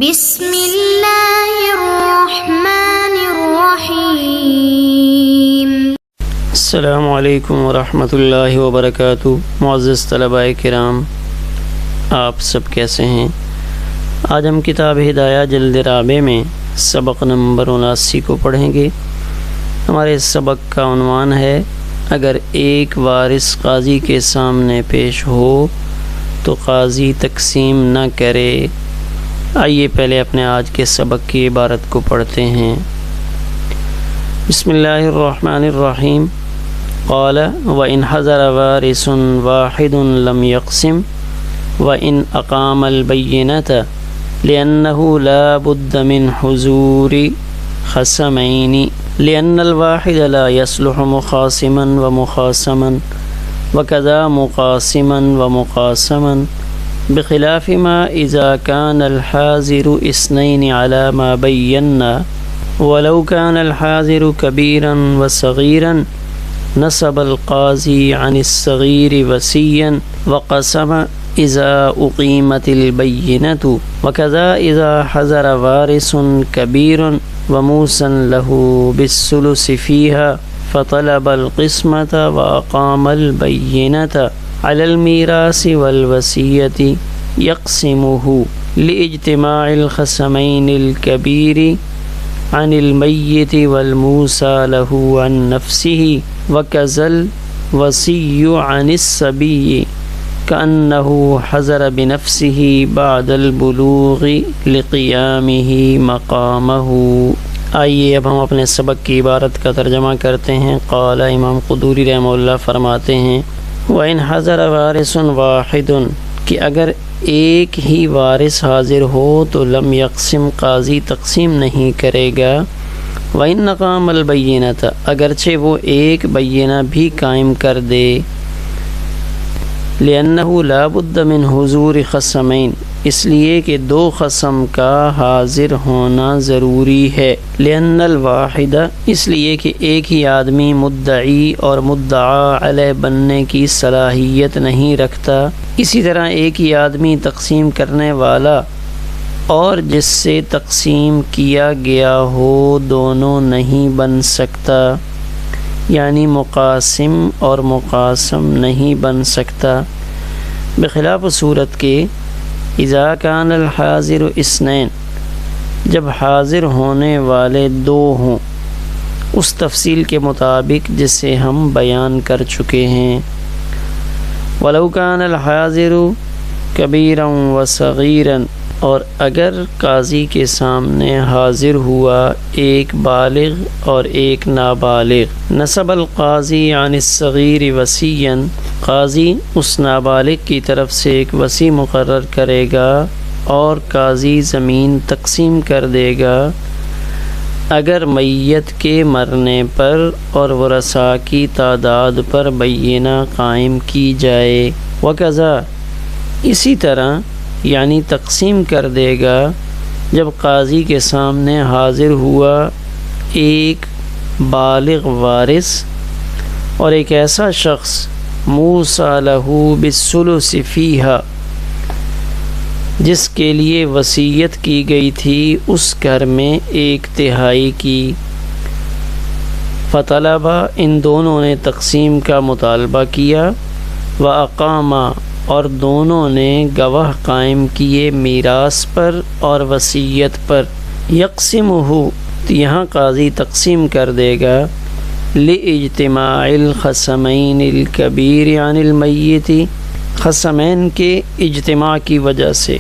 بسم اللہ الرحمن الرحیم۔ السلام علیکم ورحمۃ اللہ وبرکاتہ۔ معزز طلباء کرام، آپ سب کیسے ہیں؟ آج ہم کتاب ہدایہ جلد رابع میں سبق نمبر 79 کو پڑھیں گے۔ ہمارے سبق کا عنوان ہے اگر ایک وارث قاضی کے سامنے پیش ہو تو قاضی تقسیم نہ کرے۔ آئیے پہلے اپنے آج کے سبق کی عبارت کو پڑھتے ہیں۔ بسم اللہ الرحمن الرحیم۔ قال وَإِنْ حَضَرَ وَارِثٌ وَاحِدٌ لَمْ يَقْسِمْ وَإِنْ أَقَامَ الْبَيِّنَةَ لِأَنَّهُ لَا بُدَّ مِنْ حُضُورِ خَصَمَيْنِ لِأَنَّ الْوَاحِدَ لَا يَصْلُحُ مُخَاصِمًا وَمُخَاصَمًا وَكَذَا مُقَاسِمًا وَمُقَاسَمًا بخلاف ما اذا كان الحاضر اثنين على ما بينا ولو كان الحاضر كبيرا وصغيرا نصب القاضي عن الصغير وصيا وقسم اذا اقيمت البينة وكذا اذا حضر وارث كبير وموسى له بالثلث فيها فطلب القسمة وأقام البينة على الميراث والوصية يقسمه لاجتماع الخصمين الكبير عن الميت والموصى له عن نفسه وكذا الوصي عن الصبي كأنه حضر بنفسه بعد البلوغ لقيامه مقامه۔ آئیے اب ہم اپنے سبق کی عبارت کا ترجمہ کرتے ہیں۔ قال امام قدوری رحمہ اللہ فرماتے ہیں وَإِنْ حَضَرَ وَارِثٌ وَاحِدٌ کہ اگر ایک ہی وارث حاضر ہو تو لم یقسم قاضی تقسیم نہیں کرے گا۔ وَإِنْ أَقَامَ الْبَيِّنَةَ اگرچہ وہ ایک بینہ بھی قائم کر دے۔ لِأَنَّهُ لَا بُدَّ مِنْ حُضُورِ خَصَمَيْنِ اس لیے کہ دو خصم کا حاضر ہونا ضروری ہے۔ لِأَنَّ الْوَاحِدَ اس لیے کہ ایک ہی آدمی مدعی اور مدعا علیہ بننے کی صلاحیت نہیں رکھتا، اسی طرح ایک ہی آدمی تقسیم کرنے والا اور جس سے تقسیم کیا گیا ہو دونوں نہیں بن سکتا، یعنی مقاسم اور مقاسم نہیں بن سکتا۔ بخلاف صورت کے اذا کان الحاضر اثنین جب حاضر ہونے والے دو ہوں، اس تفصیل کے مطابق جسے ہم بیان کر چکے ہیں۔ ولو کان الحاضر کبیرا وصغیرا اور اگر قاضی کے سامنے حاضر ہوا ایک بالغ اور ایک نابالغ، نصب القاضی عن الصغیر وصیا قاضی اس نابالغ کی طرف سے ایک وصی مقرر کرے گا اور قاضی زمین تقسیم کر دے گا اگر میت کے مرنے پر اور ورثاء کی تعداد پر بینہ قائم کی جائے۔ وکذا اسی طرح یعنی تقسیم کر دے گا جب قاضی کے سامنے حاضر ہوا ایک بالغ وارث اور ایک ایسا شخص موصی لہ بالثلث فیہا جس کے لیے وصیت کی گئی تھی اس گھر میں 1/3 کی۔ فطلبا ان دونوں نے تقسیم کا مطالبہ کیا، واقاما اور دونوں نے گواہ قائم کیے میراث پر اور وصیت پر۔ یقسمہ یہاں قاضی تقسیم کر دے گا لاجتماع الخصمین الکبیر عن المیت خصمین کے اجتماع کی وجہ سے،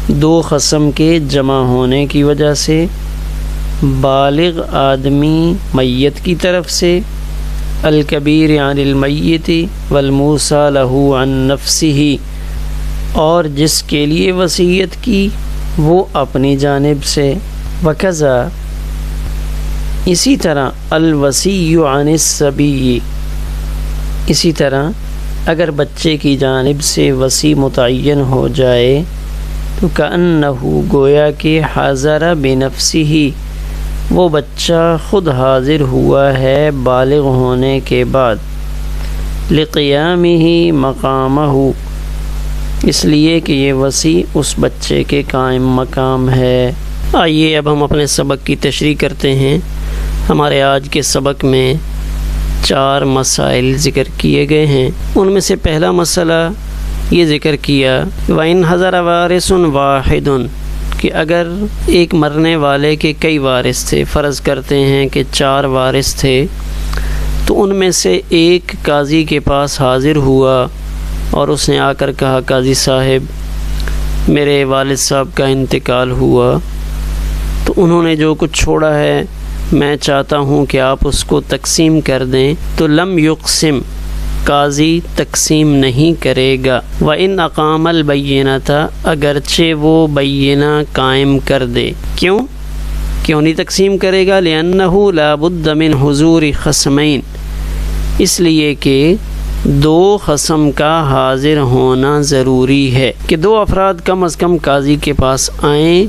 دو خصم کے جمع ہونے کی وجہ سے، بالغ آدمی میت کی طرف سے، الکبیر عن المیت والموصی لہ عن نفسہ اور جس کے لیے وصیت کی وہ اپنی جانب سے۔ وکذا اسی طرح الوصی عن الصبی اسی طرح اگر بچے کی جانب سے وصی متعین ہو جائے تو کأنہ گویا کہ حاضر بنفسہ وہ بچہ خود حاضر ہوا ہے بالغ ہونے کے بعد، لقیامہ مقامہ اس لیے کہ یہ وصی اس بچے کے قائم مقام ہے۔ آئیے اب ہم اپنے سبق کی تشریح کرتے ہیں۔ ہمارے آج کے سبق میں 4 مسائل ذکر کیے گئے ہیں۔ ان میں سے پہلا مسئلہ یہ ذکر کیا وَإِنْ حَضَرَ وَارِثٌ وَاحِدٌ، کہ اگر ایک مرنے والے کے کئی وارث تھے، فرض کرتے ہیں کہ 4 وارث تھے، تو ان میں سے ایک قاضی کے پاس حاضر ہوا اور اس نے آ کر کہا قاضی صاحب میرے والد صاحب کا انتقال ہوا، تو انہوں نے جو کچھ چھوڑا ہے میں چاہتا ہوں کہ آپ اس کو تقسیم کر دیں، تو لم یقسم، قاضی تقسیم نہیں کرے گا۔ وَإِنْ أَقَامَ الْبَيِّنَةَ، اگرچہ وہ بینہ قائم کر دے۔ کیوں نہیں تقسیم کرے گا؟ لِأَنَّهُ لَا بُدَّ مِنْ حُضُورِ خَصْمَيْن، اس لیے کہ 2 خصم کا حاضر ہونا ضروری ہے، کہ 2 افراد کم از کم قاضی کے پاس آئیں،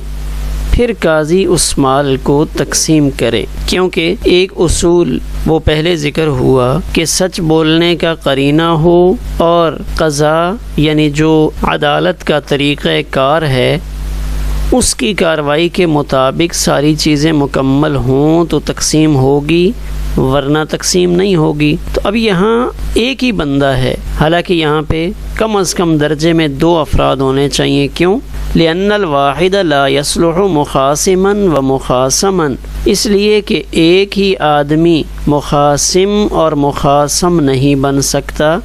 پھر قاضی اس مال کو تقسیم کرے۔ کیونکہ ایک اصول وہ پہلے ذکر ہوا کہ سچ بولنے کا قرینہ ہو اور قضا یعنی جو عدالت کا طریقہ کار ہے اس کی کارروائی کے مطابق ساری چیزیں مکمل ہوں تو تقسیم ہوگی، ورنہ تقسیم نہیں ہوگی۔ تو اب یہاں ایک ہی بندہ ہے، حالانکہ یہاں پہ کم از کم درجے میں 2 افراد ہونے چاہیے۔ کیوں؟ لِأَنَّ الْوَاحِدَ لَا يَصْلُحُ مُخَاصِمًا وَمُخَاصَمًا، اس لیے کہ ایک ہی آدمی مخاصم اور مخاصم نہیں بن سکتا،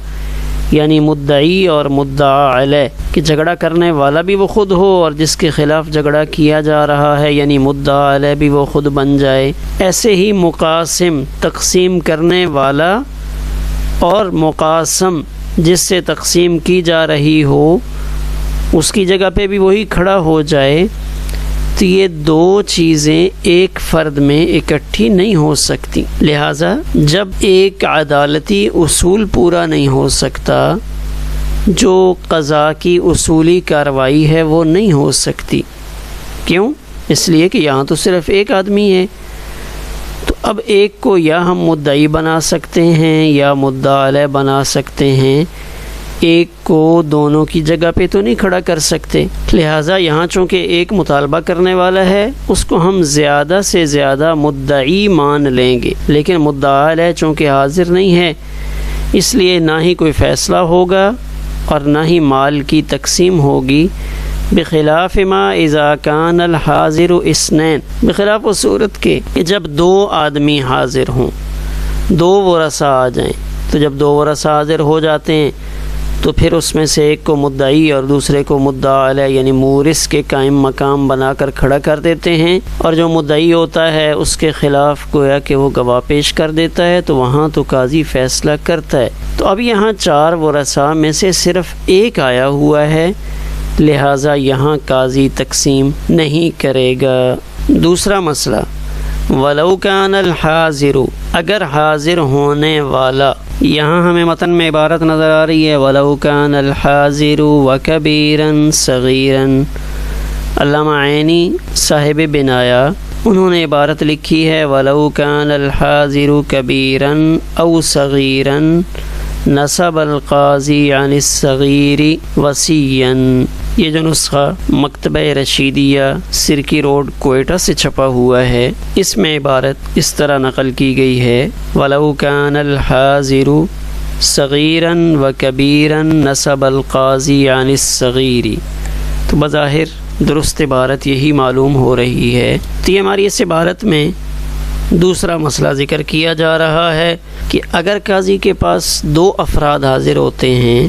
یعنی مدعی اور مدعا علیہ، کہ جھگڑا کرنے والا بھی وہ خود ہو اور جس کے خلاف جھگڑا کیا جا رہا ہے یعنی مدعا علیہ بھی وہ خود بن جائے۔ ایسے ہی مقاسم تقسیم کرنے والا اور مقاسم جس سے تقسیم کی جا رہی ہو اس کی جگہ پہ بھی وہی کھڑا ہو جائے، تو یہ 2 چیزیں ایک فرد میں اکٹھی نہیں ہو سکتی۔ لہٰذا جب ایک عدالتی اصول پورا نہیں ہو سکتا، جو قضا کی اصولی کارروائی ہے وہ نہیں ہو سکتی۔ کیوں؟ اس لیے کہ یہاں تو صرف ایک آدمی ہے، تو اب ایک کو یا ہم مدعی بنا سکتے ہیں یا مدعا علیہ بنا سکتے ہیں، ایک کو دونوں کی جگہ پہ تو نہیں کھڑا کر سکتے۔ لہٰذا یہاں چونکہ ایک مطالبہ کرنے والا ہے اس کو ہم زیادہ سے زیادہ مدعی مان لیں گے، لیکن مدعا علیہ چونکہ حاضر نہیں ہے اس لیے نہ ہی کوئی فیصلہ ہوگا اور نہ ہی مال کی تقسیم ہوگی۔ بخلاف ما اذا کان الحاضر اثنین، بخلاف وہ صورت کے کہ جب 2 آدمی حاضر ہوں، 2 ورثاء آ جائیں، تو جب 2 ورثاء حاضر ہو جاتے ہیں تو پھر اس میں سے ایک کو مدعی اور دوسرے کو مدعا علیہ یعنی مورث کے قائم مقام بنا کر کھڑا کر دیتے ہیں، اور جو مدعی ہوتا ہے اس کے خلاف گویا کہ وہ گواہ پیش کر دیتا ہے، تو وہاں تو قاضی فیصلہ کرتا ہے۔ تو اب یہاں 4 ورثاء میں سے صرف ایک آیا ہوا ہے، لہٰذا یہاں قاضی تقسیم نہیں کرے گا۔ دوسرا مسئلہ وَلَوْ كَانَ الْحَاضِرُ، اگر حاضر ہونے والا، یہاں ہمیں متن میں عبارت نظر آ رہی ہے وَلَوْ كَانَ الْحَاضِرُ وَكَبِيرًا صَغِيرًا۔ علامہ عینی صاحب بنایا انہوں نے عبارت لکھی ہے وَلَوْ كَانَ الْحَاضِرُ كَبِيرًا أَوْ صَغِيرًا نَصَبَ الْقَاضِي عَنِ الصَّغِيرِ وَصِيًّا۔ یہ جو نسخہ مکتبہ رشیدیہ سرکی روڈ کوئٹہ سے چھپا ہوا ہے، اس میں عبارت اس طرح نقل کی گئی ہے وَلَوْ كَانَ الْحَاضِرُ صَغِيرًا وَكَبِيرًا نَصَبَ الْقَاضِي عَنِ الصَّغِيرِ۔ تو بظاہر درست عبارت یہی معلوم ہو رہی ہے۔ تو یہ ہماری اس عبارت میں دوسرا مسئلہ ذکر کیا جا رہا ہے کہ اگر قاضی کے پاس 2 افراد حاضر ہوتے ہیں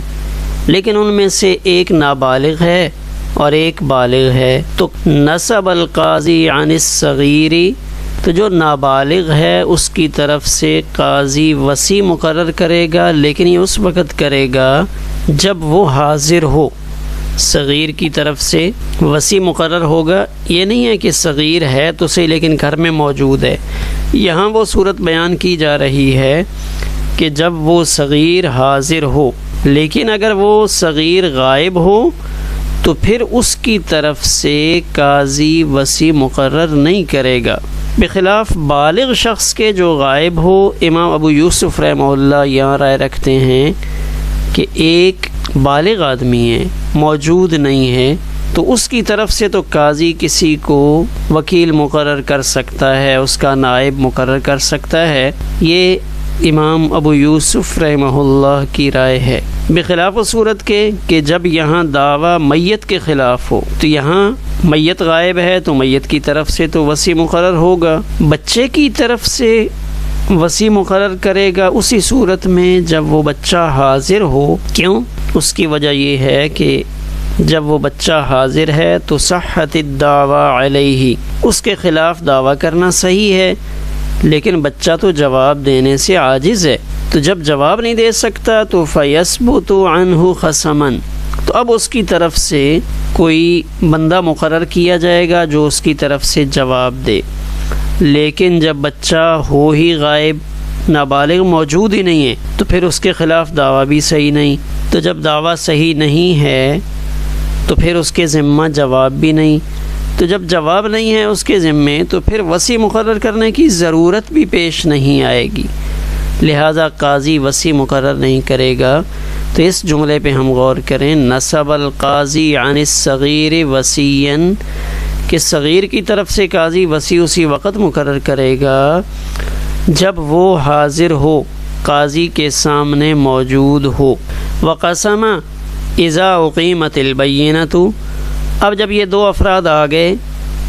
لیکن ان میں سے ایک نابالغ ہے اور ایک بالغ ہے، تو نصب القاضی عن الصغیر، تو جو نابالغ ہے اس کی طرف سے قاضی وصی مقرر کرے گا، لیکن یہ اس وقت کرے گا جب وہ حاضر ہو۔ صغیر کی طرف سے وصی مقرر ہوگا، یہ نہیں ہے کہ صغیر ہے تو صحیح لیکن گھر میں موجود ہے۔ یہاں وہ صورت بیان کی جا رہی ہے کہ جب وہ صغیر حاضر ہو، لیکن اگر وہ صغیر غائب ہو تو پھر اس کی طرف سے قاضی وصی مقرر نہیں کرے گا، بخلاف بالغ شخص کے جو غائب ہو۔ امام ابو یوسف رحمہ اللہ یہاں رائے رکھتے ہیں کہ ایک بالغ آدمی ہے موجود نہیں ہے تو اس کی طرف سے تو قاضی کسی کو وکیل مقرر کر سکتا ہے، اس کا نائب مقرر کر سکتا ہے۔ یہ امام ابو یوسف رحمہ اللہ کی رائے ہے، بخلاف صورت کے کہ جب یہاں دعویٰ میت کے خلاف ہو تو یہاں میت غائب ہے تو میت کی طرف سے تو وصی مقرر ہوگا، بچے کی طرف سے وصی مقرر کرے گا اسی صورت میں جب وہ بچہ حاضر ہو۔ کیوں؟ اس کی وجہ یہ ہے کہ جب وہ بچہ حاضر ہے تو صحت الدعویٰ علیہ، اس کے خلاف دعویٰ کرنا صحیح ہے، لیکن بچہ تو جواب دینے سے عاجز ہے، تو جب جواب نہیں دے سکتا تو فَيَثْبُتُ عَنْهُ خَصَمًا، تو اب اس کی طرف سے کوئی بندہ مقرر کیا جائے گا جو اس کی طرف سے جواب دے۔ لیکن جب بچہ ہو ہی غائب، نابالغ موجود ہی نہیں ہے، تو پھر اس کے خلاف دعویٰ بھی صحیح نہیں، تو جب دعویٰ صحیح نہیں ہے تو پھر اس کے ذمہ جواب بھی نہیں، تو جب جواب نہیں ہے اس کے ذمے تو پھر وصی مقرر کرنے کی ضرورت بھی پیش نہیں آئے گی، لہذا قاضی وصی مقرر نہیں کرے گا۔ تو اس جملے پہ ہم غور کریں، نصب القاضی عن الصغیر وصیًا، کہ صغیر کی طرف سے قاضی وصی اسی وقت مقرر کرے گا جب وہ حاضر ہو، قاضی کے سامنے موجود ہو۔ وقسم اذا اقیمت البینۃ، اب جب یہ دو افراد آ گئے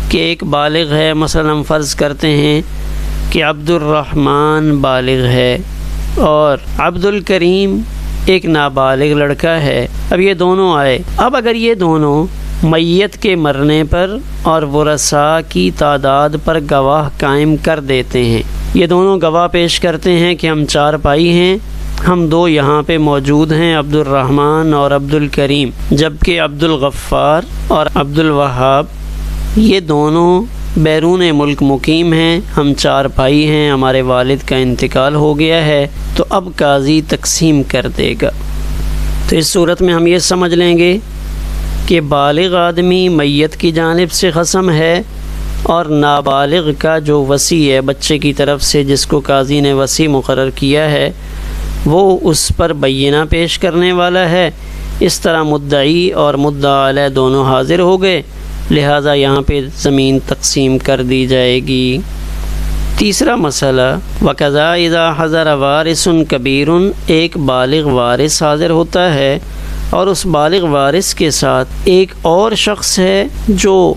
کہ ایک بالغ ہے، مثلا ہم فرض کرتے ہیں کہ عبد الرحمن بالغ ہے اور عبد الکریم ایک نابالغ لڑکا ہے، اب یہ دونوں آئے، اب اگر یہ دونوں میت کے مرنے پر اور ورثاء کی تعداد پر گواہ قائم کر دیتے ہیں، یہ دونوں گواہ پیش کرتے ہیں کہ ہم 4 بھائی ہیں، ہم 2 یہاں پہ موجود ہیں، عبد الرحمن اور عبد الکریم، جبکہ عبد الغفار اور عبد الوہاب یہ دونوں بیرون ملک مقیم ہیں، ہم 4 بھائی ہیں، ہمارے والد کا انتقال ہو گیا ہے، تو اب قاضی تقسیم کر دے گا۔ تو اس صورت میں ہم یہ سمجھ لیں گے کہ بالغ آدمی میت کی جانب سے قسم ہے اور نابالغ کا جو وصی ہے بچے کی طرف سے جس کو قاضی نے وصی مقرر کیا ہے وہ اس پر بینہ پیش کرنے والا ہے۔ اس طرح مدعی اور مدعا علیہ دونوں حاضر ہو گئے، لہٰذا یہاں پہ زمین تقسیم کر دی جائے گی۔ تیسرا مسئلہ، وَكَذَا إِذَا حَضَرَ وَارِثٌ كَبِيرٌ، ایک بالغ وارث حاضر ہوتا ہے اور اس بالغ وارث کے ساتھ ایک اور شخص ہے جو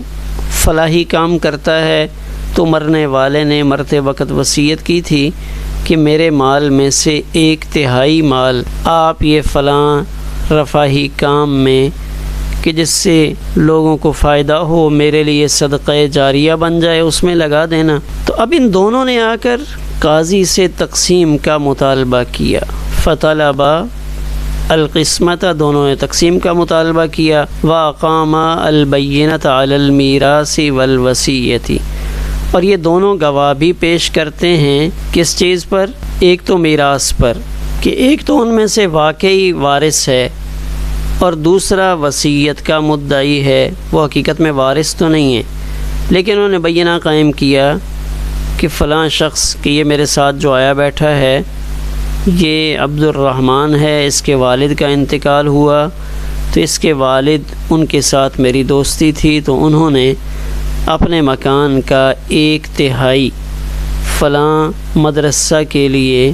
فلاحی کام کرتا ہے، تو مرنے والے نے مرتے وقت وصیت کی تھی کہ میرے مال میں سے 1/3 مال آپ یہ فلاں رفاہی کام میں کہ جس سے لوگوں کو فائدہ ہو، میرے لیے صدقہ جاریہ بن جائے، اس میں لگا دینا۔ تو اب ان دونوں نے آ کر قاضی سے تقسیم کا مطالبہ کیا، فطلب القسمت، دونوں نے تقسیم کا مطالبہ کیا، واقام البینۃ علی المیراث والوصیۃ، اور یہ دونوں گواہ بھی پیش کرتے ہیں کس چیز پر؟ ایک تو میراث پر، کہ ایک تو ان میں سے واقعی وارث ہے اور دوسرا وصیت کا مدعی ہے، وہ حقیقت میں وارث تو نہیں ہے، لیکن انہوں نے بینہ قائم کیا کہ فلاں شخص کہ یہ میرے ساتھ جو آیا بیٹھا ہے یہ عبد الرحمن ہے، اس کے والد کا انتقال ہوا، تو اس کے والد ان کے ساتھ میری دوستی تھی، تو انہوں نے اپنے مکان کا 1/3 فلاں مدرسہ کے لیے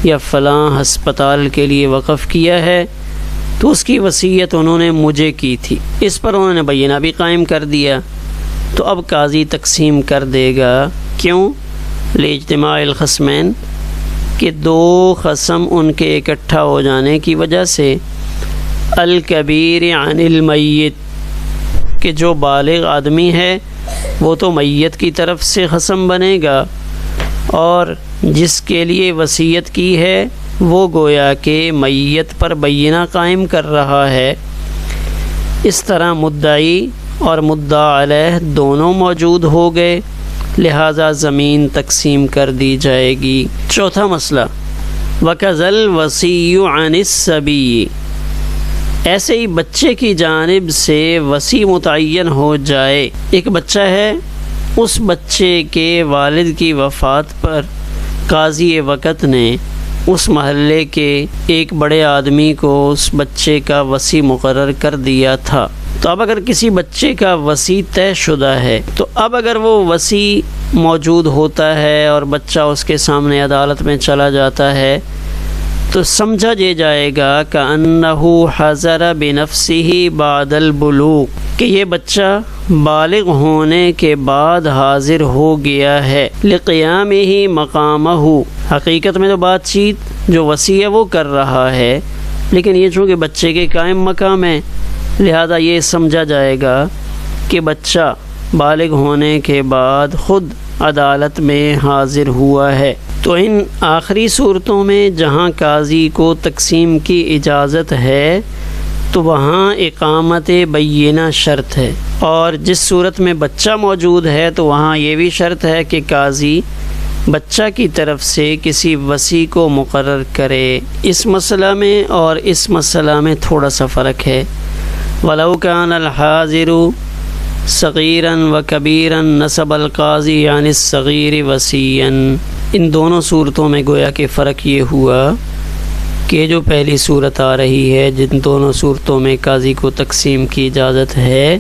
یا فلاں ہسپتال کے لیے وقف کیا ہے، تو اس کی وصیت انہوں نے مجھے کی تھی، اس پر انہوں نے بینہ بھی قائم کر دیا۔ تو اب قاضی تقسیم کر دے گا، کیوں؟ لاجتماع الخصمین، کہ 2 خصم ان کے اکٹھا ہو جانے کی وجہ سے، الکبیر عن المیت، کہ جو بالغ آدمی ہے وہ تو میت کی طرف سے خصم بنے گا، اور جس کے لیے وصیت کی ہے وہ گویا کہ میت پر بینہ قائم کر رہا ہے۔ اس طرح مدعی اور مدعا علیہ دونوں موجود ہو گئے، لہذا زمین تقسیم کر دی جائے گی۔ چوتھا مسئلہ، وَكَذَا الْوَصِيُّ عَنِ الصَّبِيِّ، ایسے ہی بچے کی جانب سے وصی متعین ہو جائے، ایک بچہ ہے، اس بچے کے والد کی وفات پر قاضی وقت نے اس محلے کے ایک بڑے آدمی کو اس بچے کا وصی مقرر کر دیا تھا۔ تو اب اگر کسی بچے کا وصی طے شدہ ہے تو اب اگر وہ وصی موجود ہوتا ہے اور بچہ اس کے سامنے عدالت میں چلا جاتا ہے تو سمجھا جائے گا کہ حضر بنفسہ بعد البلوغ، کہ یہ بچہ بالغ ہونے کے بعد حاضر ہو گیا ہے، لقیامہ مقامہ، حقیقت میں تو بات چیت جو وصی ہے وہ کر رہا ہے، لیکن یہ چونکہ بچے کے قائم مقام ہے لہذا یہ سمجھا جائے گا کہ بچہ بالغ ہونے کے بعد خود عدالت میں حاضر ہوا ہے۔ تو ان آخری صورتوں میں جہاں قاضی کو تقسیم کی اجازت ہے تو وہاں اقامت بینہ شرط ہے، اور جس صورت میں بچہ موجود ہے تو وہاں یہ بھی شرط ہے کہ قاضی بچہ کی طرف سے کسی وصی کو مقرر کرے۔ اس مسئلہ میں اور اس مسئلہ میں تھوڑا سا فرق ہے۔ وَلَوْ كَانَ الْحَاضِرُ صغیراً وکبیراً نصب القاضی عن الصغیر وصیاً، ان دونوں صورتوں میں گویا کہ فرق یہ ہوا کہ جو پہلی صورت آ رہی ہے جن دونوں صورتوں میں قاضی کو تقسیم کی اجازت ہے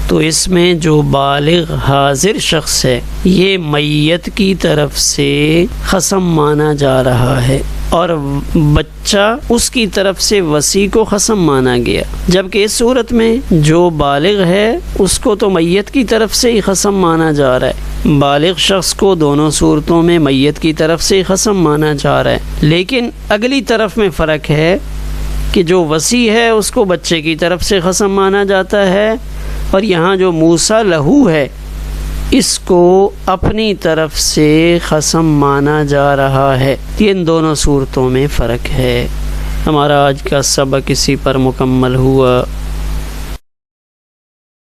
تو اس میں جو بالغ حاضر شخص ہے یہ میت کی طرف سے خصم مانا جا رہا ہے، اور بچہ اس کی طرف سے وصی کو خصم مانا گیا، جبکہ اس صورت میں جو بالغ ہے اس کو تو میت کی طرف سے ہی خصم مانا جا رہا ہے۔ بالغ شخص کو دونوں صورتوں میں میت کی طرف سے ہی خصم مانا جا رہا ہے، لیکن اگلی طرف میں فرق ہے کہ جو وصی ہے اس کو بچے کی طرف سے خصم مانا جاتا ہے، اور یہاں جو موسیٰ لہو ہے اس کو اپنی طرف سے خصم مانا جا رہا ہے۔ ان دونوں صورتوں میں فرق ہے۔ ہمارا آج کا سبق اسی پر مکمل ہوا۔